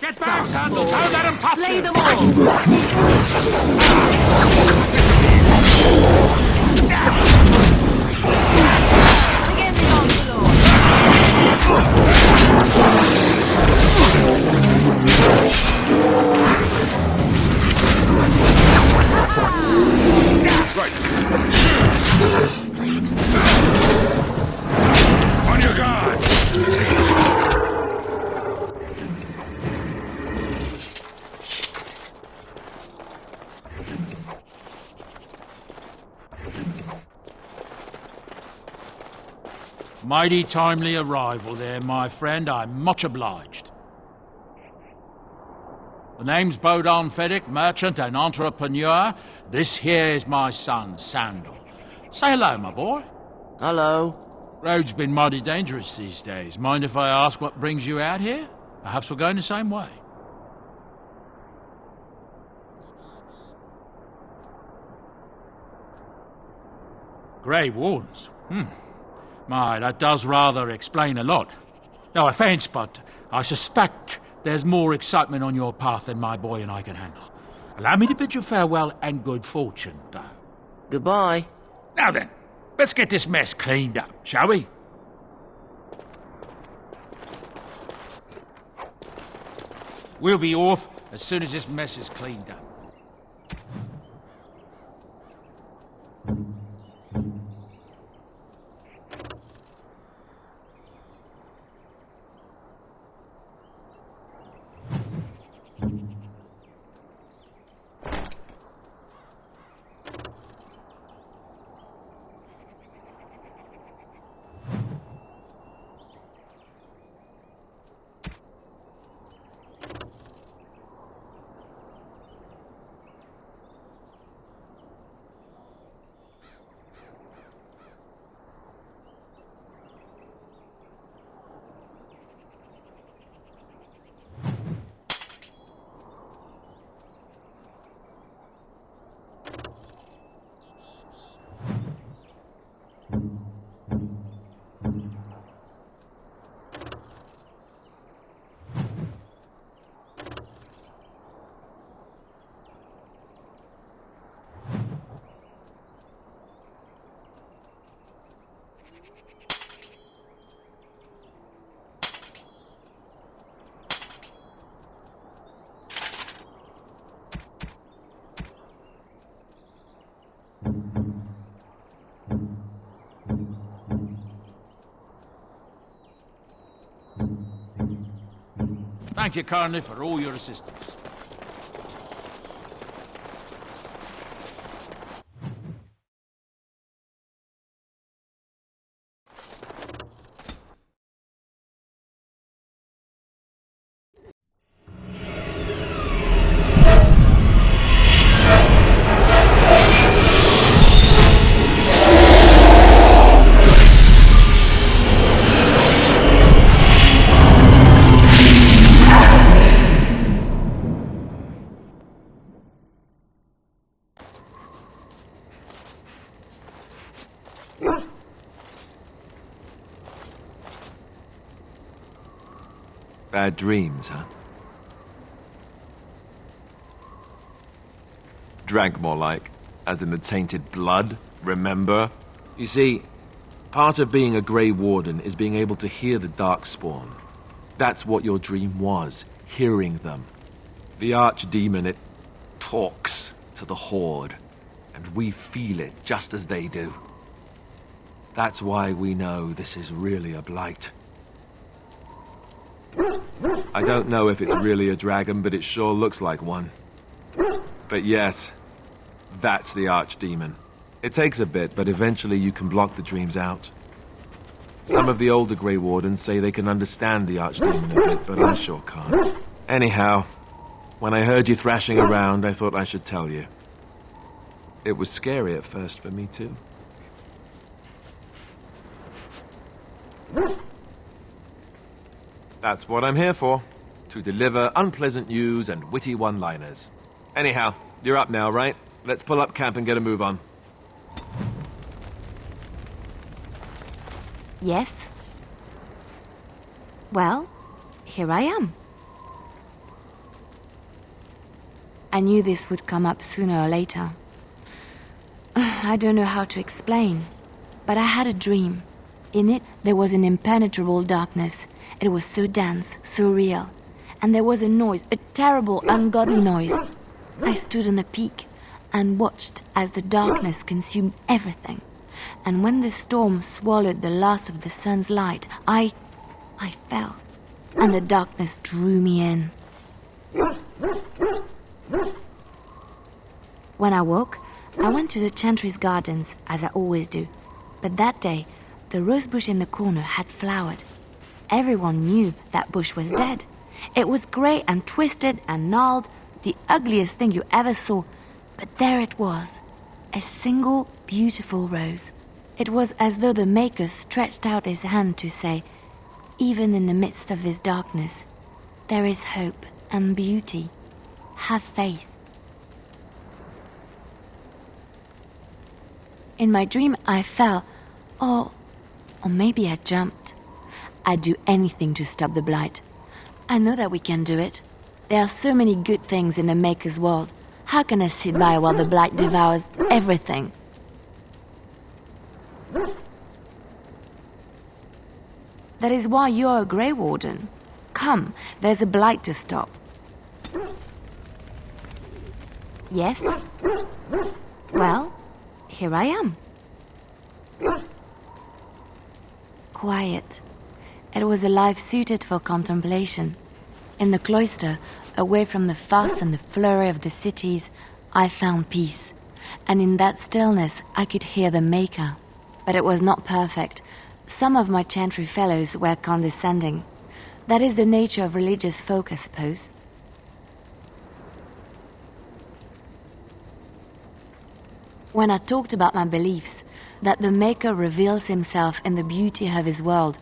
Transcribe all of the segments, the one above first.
Get back, Sandal! Don't let him touch Slay you! them all! Again the onslaught! Right. On your guard! Mighty timely arrival there, my friend. I'm much obliged. The name's Bodon Feddick, merchant and entrepreneur. This here is my son, Sandal. Say hello, my boy. Hello. Road's been mighty dangerous these days. Mind if I ask what brings you out here? Perhaps we're going the same way. Grey Wardens? My, that does rather explain a lot. No offence, but I suspect there's more excitement on your path than my boy and I can handle. Allow me to bid you farewell and good fortune, though. Goodbye. Now then, let's get this mess cleaned up, shall we? We'll be off as soon as this mess is cleaned up. Thank you kindly for all your assistance. Bad dreams, huh? Drank more like, as in the tainted blood, remember? You see, part of being a Grey Warden is being able to hear the Darkspawn. That's what your dream was, hearing them. The Archdemon, it talks to the Horde, and we feel it just as they do. That's why we know this is really a blight. I don't know if it's really a dragon, but it sure looks like one. But yes, that's the Archdemon. It takes a bit, but eventually you can block the dreams out. Some of the older Grey Wardens say they can understand the Archdemon a bit, but I sure can't. Anyhow, when I heard you thrashing around, I thought I should tell you. It was scary at first for me, too. That's what I'm here for. To deliver unpleasant news and witty one-liners. Anyhow, you're up now, right? Let's pull up camp and get a move on. Yes. Well, here I am. I knew this would come up sooner or later. I don't know how to explain, but I had a dream. In it, there was an impenetrable darkness. It was so dense, so real. And there was a noise, a terrible, ungodly noise. I stood on a peak and watched as the darkness consumed everything. And when the storm swallowed the last of the sun's light, I fell, and the darkness drew me in. When I woke, I went to the Chantry's gardens, as I always do. But that day, the rose bush in the corner had flowered. Everyone knew that bush was dead. It was grey and twisted and gnarled, the ugliest thing you ever saw. But there it was, a single beautiful rose. It was as though the Maker stretched out his hand to say, even in the midst of this darkness, there is hope and beauty. Have faith. In my dream, I fell, or maybe I jumped. I'd do anything to stop the Blight. I know that we can do it. There are so many good things in the Maker's world. How can I sit by while the Blight devours everything? That is why you're a Grey Warden. Come, there's a Blight to stop. Yes? Well, here I am. Quiet. It was a life suited for contemplation. In the cloister, away from the fuss and the flurry of the cities, I found peace. And in that stillness, I could hear the Maker. But it was not perfect. Some of my Chantry fellows were condescending. That is the nature of religious folk, I suppose. When I talked about my beliefs, that the Maker reveals himself in the beauty of his world,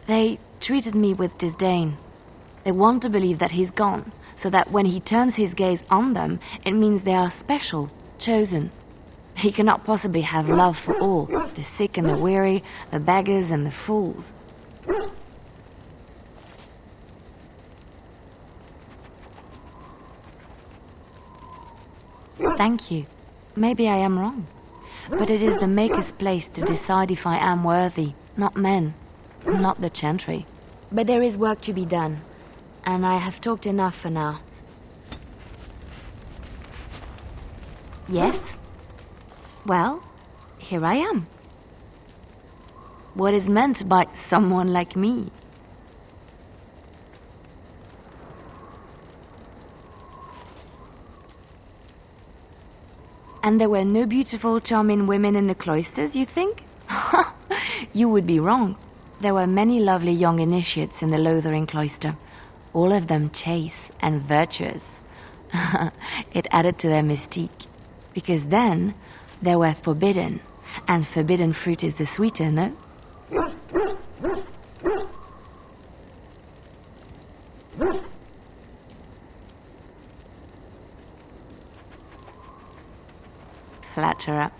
they treated me with disdain. They want to believe that he's gone, so that when he turns his gaze on them, it means they are special, chosen. He cannot possibly have love for all, the sick and the weary, the beggars and the fools. Thank you. Maybe I am wrong. But it is the Maker's place to decide if I am worthy, not men, not the Chantry. But there is work to be done, and I have talked enough for now. Yes? Well, here I am. What is meant by someone like me? And there were no beautiful, charming women in the cloisters, you think? You would be wrong. There were many lovely young initiates in the Lothering cloister, all of them chaste and virtuous. It added to their mystique, because then they were forbidden, and forbidden fruit is the sweeter, no? Flatterer.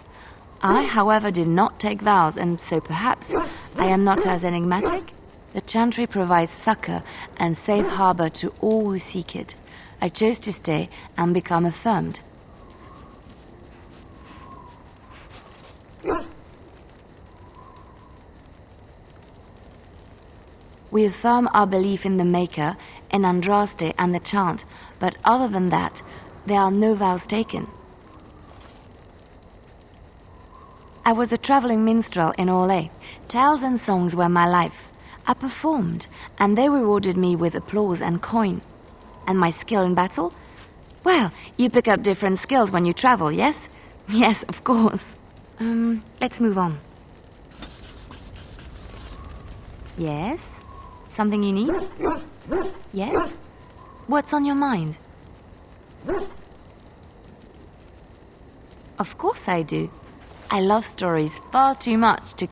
I, however, did not take vows, and so perhaps I am not as enigmatic. The Chantry provides succor and safe harbor to all who seek it. I chose to stay and become affirmed. We affirm our belief in the Maker, in Andraste and the chant, but other than that, there are no vows taken. I was a traveling minstrel in Orlais. Tales and songs were my life. I performed, and they rewarded me with applause and coin. And my skill in battle? Well, you pick up different skills when you travel, yes? Yes, of course. Let's move on. Yes? Something you need? Yes? What's on your mind? Of course I do. I love stories far too much to